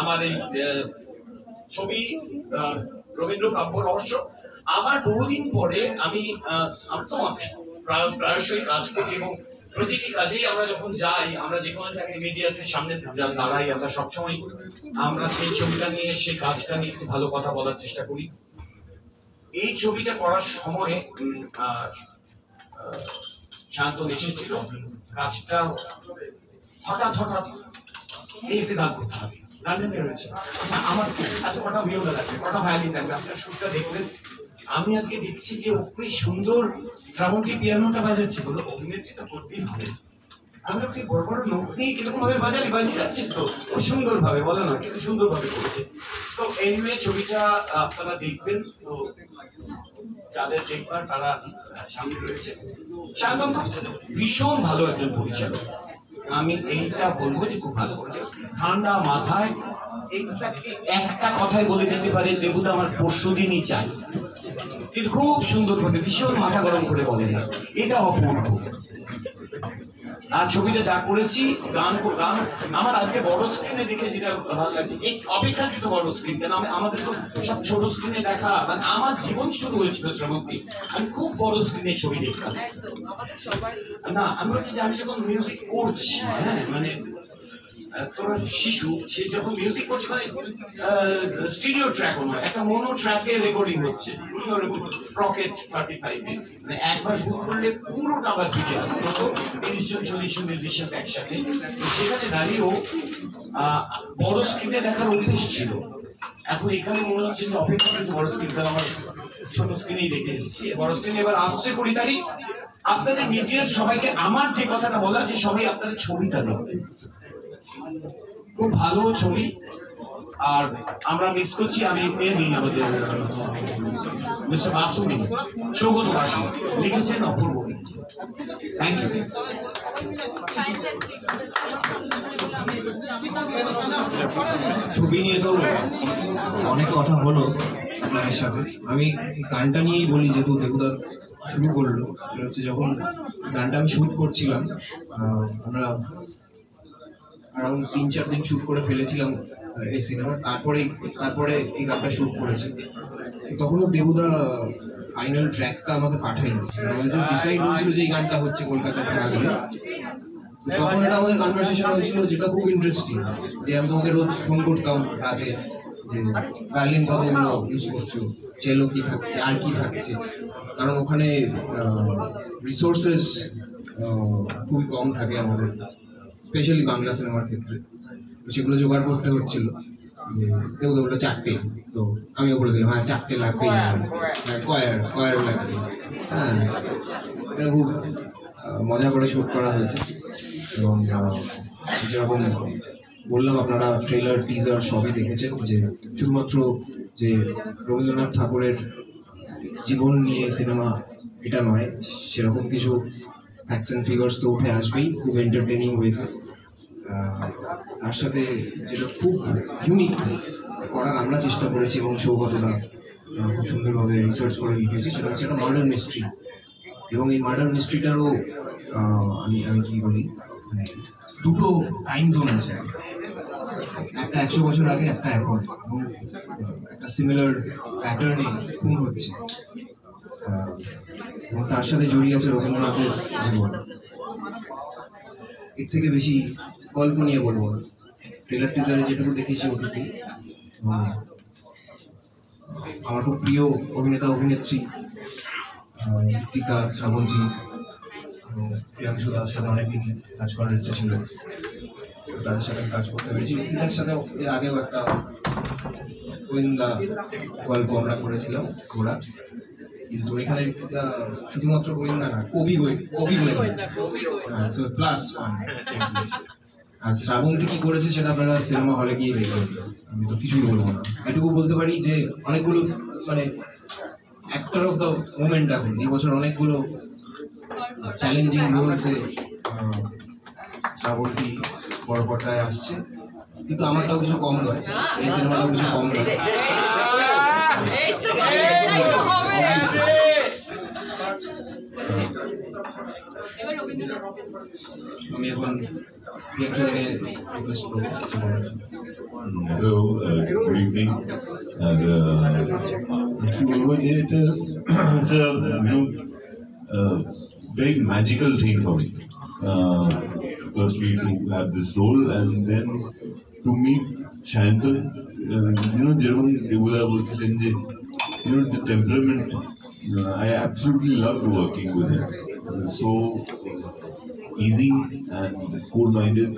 আমার এই ছবি রবীন্দ্র কাব্য রহস্য আবার বহুদিন পরে আমি তো প্রায়শই কাজ করি এবং প্রতিটি কাজেই আমরা যখন যাই, আমরা যে কোনো জায়গায় মিডিয়াতে সামনে দাঁড়াই, আমরা সবসময় আমরা সেই ছবিটা নিয়ে সেই কাজটা নিয়ে একটু ভালো কথা বলার চেষ্টা করি। এই ছবিটা করার সময় শান্তন এসেছিল, কাজটা হঠাৎ এই গান করতে হবে, গান রয়েছে আমার আচ্ছা কটা ভিওলা লাগবে, কটা ভায়োলিন লাগবে, আপনার সুরটা দেখবেন। আমি আজকে দেখছি যে ওই সুন্দর শ্রাবন্তী পিয়ানোটা বাজাচ্ছে, বলো অভিনেত্রী তো করতেই হবে। আমি তুই বড় বড় লোক নিয়ে কিরকম ভাবে বাজিয়ে যাচ্ছিস তো, ওই সুন্দর ভাবে বলো না, কিন্তু সুন্দর ভাবে করেছে। তো এনিওয়ে ছবিটা আপনারা দেখবেন, তো যাদের দেখবার তারা সামনে রয়েছে। শান্তন ভীষণ ভালো একজন পরিচালক, আমি এইটা বলবো যে খুব ভালো করেছে, ঠান্ডা মাথায় এক্স্যাক্টলি একটা কথাই বলে দিতে পারে, দেবুদা আমার পরশুদিনই চাই, কিন্তু খুব সুন্দরভাবে ভীষণ মাথা গরম করে বলে না, এটা অপূর্ব। আর ছবিটা যা করেছি গান আমার আজকে বড় স্ক্রিনে দেখে যেটা ভালো লাগছে, এই অপেক্ষাকৃত বড় স্ক্রিন, কেন আমাদের তো সব ছোট স্ক্রিনে দেখা, মানে আমার জীবন শুরু হয়েছিল শ্রাবন্তী, আমি খুব বড় স্ক্রিনে ছবি দেখতাম না। আমি বলছি যে আমি যখন মিউজিক করছি, হ্যাঁ মানে তোর শিশু সে যখন মিউজিক করছে, মানে স্টুডিও ট্র্যাক নয়, একটা মোনো ট্র্যাকে রেকর্ডিং হচ্ছে, স্প্রকেট 35 এ, মানে একবার বুক করলে পুরোটা আবার ফিটে আসে, তো 30 জন 40 জন মিউজিশিয়ান একসাথে। সেখানে দাঁড়িয়েও বড় স্ক্রিনে দেখার অভ্যেস ছিল। এখন এখানে মনে হচ্ছে যে অপেক্ষা কিন্তু বড় স্ক্রিন, কারণ আমার ছোট স্ক্রিনেই দেখে এসেছি, বড় স্ক্রিনে এবার আসছে 20 তারিখ। আপনাদের মিডিয়ার সবাইকে আমার যে কথাটা বলা, যে সবাই আপনাদের ছবিটা দেখবেন, খুব ভালো ছবি। আর আমরা মিস করছি, আমি নেই আমাদের মিস্টার বাসু নেই, সৌগত বাসু লিখেছেন, অপূর্ব লিখেছেন। Thank you. ছবি নিয়ে তো অনেক কথা হলো আপনাদের সাথে, আমি গানটা নিয়েই বলি, যেহেতু দেবুদা শুরু করলো। সেটা হচ্ছে যখন গানটা আমি শুট করছিলাম, আমরা আরাউন্ড 3-4 দিন শুট করে ফেলেছিলাম এই সিনেমা, তারপরে এই গানটা শুট করেছি। তখনও দেবুদা ফাইনাল ট্র্যাকটা আমাকে পাঠাইনি, আমাদের জাস্ট ডিসাইড হয়েছিল যে এই গানটা হচ্ছে কলকাতাতে আগে। তখন এটা আমাদের কনভারসেশন হয়েছিল, যেটা খুব ইন্টারেস্টিং, যে আমি তোমাকে রোজ ফোন করতাম রাতে, যে ভায়োলিন কতগুলো ইউজ করছো, চেলো কি থাকছে, আর কি থাকছে, কারণ ওখানে রিসোর্সেস খুবই কম থাকে আমাদের, স্পেশালি বাংলা সিনেমার ক্ষেত্রে। তো সেগুলো জোগাড় করতে হচ্ছিল। যে দেবুদা বললো 4টে, তো আমিও বলে দিলাম হ্যাঁ 4টে লাগবে, কয়ার লাগবে। হ্যাঁ, এটা খুব মজা করে শ্যুট করা হয়েছে। এবং যেরকম বললাম, আপনারা ট্রেলার টিজার সবই দেখেছেন, যে শুধুমাত্র যে রবীন্দ্রনাথ ঠাকুরের জীবন নিয়ে সিনেমা এটা নয়, সেরকম কিছু অ্যাকশন ফিগার্স তো উঠে আসবেই, খুব এন্টারটেনিং ওয়েতে। তার সাথে যেটা খুব ইউনিক করার আমরা চেষ্টা করেছি, এবং সৌগতদা খুব সুন্দরভাবে রিসার্চ করে লিখেছি, সেটা হচ্ছে একটা মার্ডার মিস্ট্রি। এবং এই মার্ডার মিস্ট্রিটারও আমি কি বলি, দুটো টাইম জোন আছে, একটা 100 বছর আগে, একটা এখন, এবং একটা সিমিলার প্যাটার্নে খুন হচ্ছে, এবং তার সাথে জড়িয়ে আছে রবীন্দ্রনাথের জীবন। এর থেকে বেশি গল্প নিয়ে বলবো না, ট্রেলার টিজারে যেটুকু দেখেছি ওটুকুই। আমার খুব প্রিয় অভিনেতা অভিনেত্রী ঋতিকা, শ্রাবন্তী, প্রিয়াংশু দার সাথে অনেকদিন কাজ করার ইচ্ছা ছিল, তাদের সাথে কাজ করতে পেরেছি। ঋতিকার সাথে এর আগেও একটা গোয়েন্দা গল্প আমরা করেছিলাম ঘোড়া, কিন্তু এখানে ঋতিকা শুধুমাত্র গোয়েন্দা না, কবি গোয়েন্দা, প্লাস ওয়ান। আর শ্রাবন্তী কি করেছে সেটা আপনারা সিনেমা হলে গিয়ে দেখবেন, আমি তো কিছুই বলবো না। এটুকু বলতে পারি যে অনেকগুলো মানে অ্যাক্টর অফ দ্য মোমেন্ট, এখন এই বছর অনেকগুলো চ্যালেঞ্জিং রোলসে শ্রাবন্তী বড় পর্দায় আসছে, কিন্তু আমারটাও কিছু কম নয়, এই সিনেমাটাও কিছু কম নয়। আমি এখন প্রিয়াংশু থেকে রিকোয়েস্ট করবো কিছু বলার জন্য। Hello, good evening. And কি বলবো যে এটা it's a very magical thing for me. Firstly, to have this role, and then to meet Sayantan. যেরকম দেবুদা বলছিলেন যে the temperament. I absolutely loved working with him. So easy and cool-minded.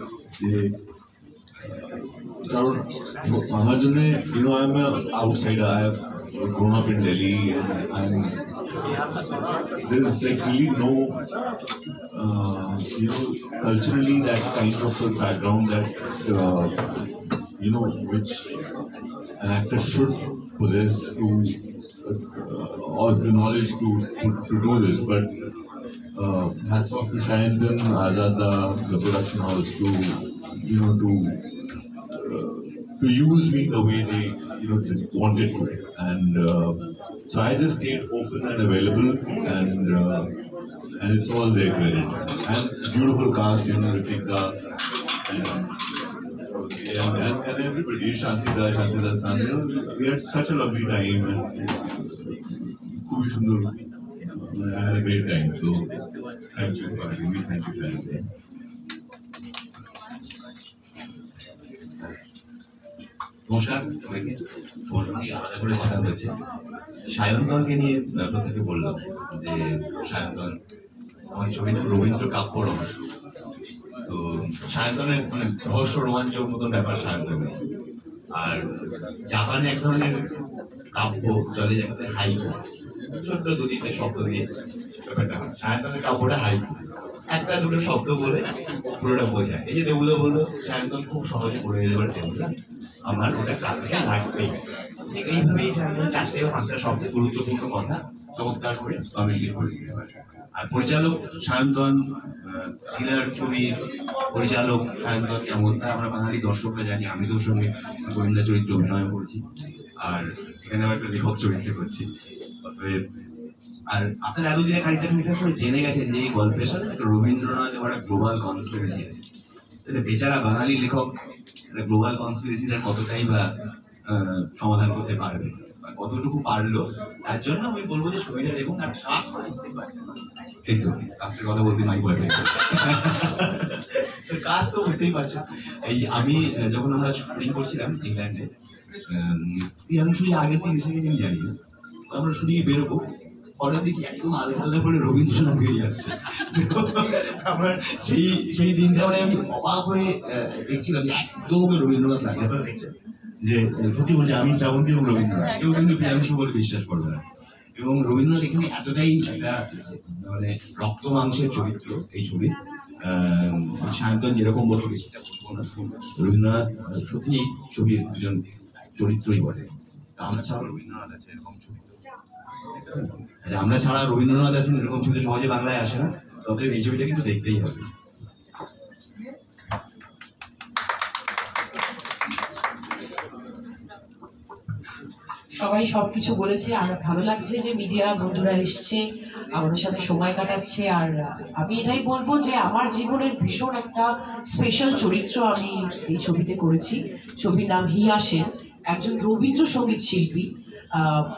কারণ আমার জন্য I'm an outsider. I have grown up in Delhi, and there's like really no culturally that kind of a background that which an actor should possess to or the knowledge to do this. But hats off to Sayantan, Azada, the production house to use me the way they they wanted to, and so I just stayed open and available, and it's all their credit. And beautiful cast, Ritika, and everybody, Shantida San, we had such a lovely time, and I had a great time. So thank you for having me. Thank you, Sayantan. নমস্কার সবাইকে। সরাসরি আলাদা করে কথা হয়েছে সায়ন্তনকে নিয়ে। প্রত্যেকে বলল যে সায়ন্তন আমার ছবিটা রবীন্দ্র কাব্য রহস্য। তো সায়ন্তনের মানে রহস্য রোমাঞ্চর মতন ব্যাপার সায়ন্তনের। আর জাপানে এক ধরনের কাব্য চলে যাকে হাইকু, ছোট্ট দু তিনটে শব্দ দিয়ে ব্যাপারটা হয়। সায়ন্তনের কাব্যটা হাইকু, একটা দুটো শব্দ বলে পুরোটা বোঝায়। এই যে দেবুদা বললো সায়ন্তন খুব সহজে পড়ে যেতে পারে দেবুদা, আমার ওটা কাছে লাগবেই। ঠিক এইভাবেই সায়ন্তন চারটে বা পাঁচটা শব্দে গুরুত্বপূর্ণ কথা চমৎকার করে কমিউনিকেট করে দিতে পারে। আর পরিচালক সায়ন্তন, থ্রিলার ছবির পরিচালক সায়ন্তন কেমন তা আমরা বাঙালি দর্শকরা জানি। আমি তো ওর সঙ্গে গোয়েন্দা চরিত্রে অভিনয় করেছি, আর এখানে আবার একটা লেখক চরিত্রে করছি। আর আপনারা এতদিনে খানিকটা করে জেনে গেছেন যে এই গল্পের সাথে একটা রবীন্দ্রনাথ এবং একটা গ্লোবাল কনস্পিরেসি আছে। বেচারা বাঙালি লেখক গ্লোবাল কনস্পিরেসিটা কতটাই বা সমাধান করতে পারবে, কতটুকু পারলো। তার জন্য আমি বলবো যে ছবিটা দেখুন। আর কাজ বুঝতেই পারছেন, কিন্তু কাজটার কথা বলতে মাই বয় কাজ তো বুঝতেই পারছেন। এই যে আমি যখন আমরা শুটিং করছিলাম ইংল্যান্ডে, প্রিয়াংশু আগের দিন এসে গেছি আমি জানি না, আমরা শুটিংয়ে বেরোবো, হঠাৎ দেখি একদম আলাদা আলাদা করে রবীন্দ্রনাথ বেরিয়ে আসছে। আমার সেই দিনটা মানে আমি অবাক হয়ে দেখছিলাম যে একদম রবীন্দ্রনাথ লাগে। আপনারা দেখছেন যে সত্যি বলছে আমি শ্রাবন্তী এবং রবীন্দ্রনাথ, কেউ কিন্তু প্রিয়াংশু বলে বিশ্বাস করবে না। এবং রবীন্দ্রনাথ এখানে এতটাই একটা মানে রক্ত মাংসের চরিত্র এই ছবি। সায়ন্তন যেরকম বলবো সেটা বলবো না, রবীন্দ্রনাথ সত্যি এই ছবির একজন চরিত্রই বলে। আমরা ছাড়া রবীন্দ্রনাথ আছে এরকম চরিত্র, আমরা ছাড়া রবীন্দ্রনাথ আছেন এরকম ছবি সহজে বাংলায় আসে না। তবে এই ছবিটা কিন্তু দেখতেই হবে। সবাই সবকিছু বলেছে, আর ভালো লাগছে যে মিডিয়া বন্ধুরা এসছে আমাদের সাথে সময় কাটাচ্ছে। আর আমি এটাই বলবো যে আমার জীবনের ভীষণ একটা স্পেশাল চরিত্র আমি এই ছবিতে করেছি। ছবির নাম হিয়া সেন, একজন রবীন্দ্রসঙ্গীত শিল্পী।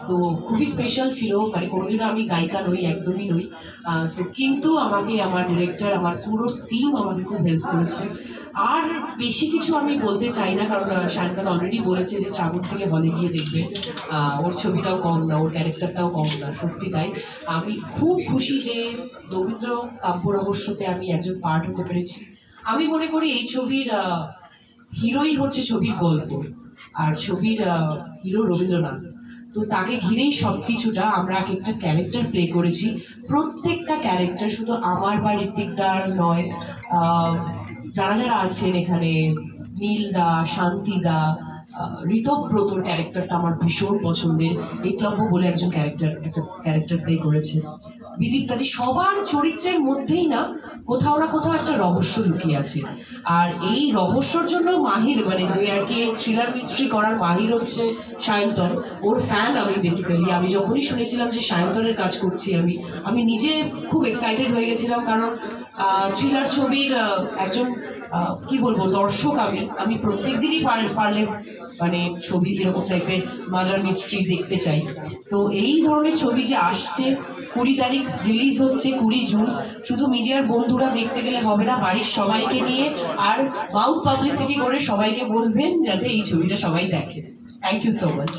তো খুবই স্পেশাল ছিল, মানে কোনোদিনও আমি গায়িকা নই, একদমই নই। তো কিন্তু আমাকে আমার ডিরেক্টর, আমার পুরো টিম আমাকে খুব হেল্প করেছে। আর বেশি কিছু আমি বলতে চাই না, কারণ সায়ন্তন অলরেডি বলেছে যে শ্রাবণ থেকে হলে গিয়ে দেখবে। ওর ছবিটাও কম না, ওর ক্যারেক্টারটাও কম না, সত্যি তাই। আমি খুব খুশি যে রবীন্দ্র কাব্য রহস্যতে আমি একজন পার্ট হতে পেরেছি। আমি মনে করি এই ছবির হিরোই হচ্ছে ছবির গল্প, আর ছবির হিরো রবীন্দ্রনাথ। তো তাকে ঘিরেই সব কিছুটা আমরা এক একটা ক্যারেক্টার প্লে করেছি। প্রত্যেকটা ক্যারেক্টার শুধু আমার বা ঋত্বিকদার নয়, যারা যারা আছেন এখানে, নীলদা, শান্তিদা, ঋতব্রতর ক্যারেক্টারটা আমার ভীষণ পছন্দের। একলব্য বলে একটা ক্যারেক্টার প্লে করেছে। বিধি ইত্যাদি সবার চরিত্রের মধ্যেই না কোথাও না কোথাও একটা রহস্য লুকিয়ে আছে। আর এই রহস্যর জন্য মাহির, মানে যে আর কি থ্রিলার মিস্ট্রি করার মাহির হচ্ছে সায়ন্তন, ওর ফ্যান আমি বেসিক্যালি। আমি যখনই শুনেছিলাম যে সায়ন্তনের কাজ করছি আমি নিজে খুব এক্সাইটেড হয়ে গেছিলাম, কারণ থ্রিলার ছবির একজন কি বলবো দর্শক আমি প্রত্যেক দিনই পারলে মানে ছবি এরকম টাইপের মার্ডার মিস্ট্রি দেখতে চাই। তো এই ধরনের ছবি যে আসছে, 20 তারিখ রিলিজ হচ্ছে, 20 জুন, শুধু মিডিয়ার বন্ধুরা দেখতে গেলে হবে না, বাড়ির সবাইকে নিয়ে আর মাউথ পাবলিসিটি করে সবাইকে বলবেন যাতে এই ছবিটা সবাই দেখে। Thank you so much.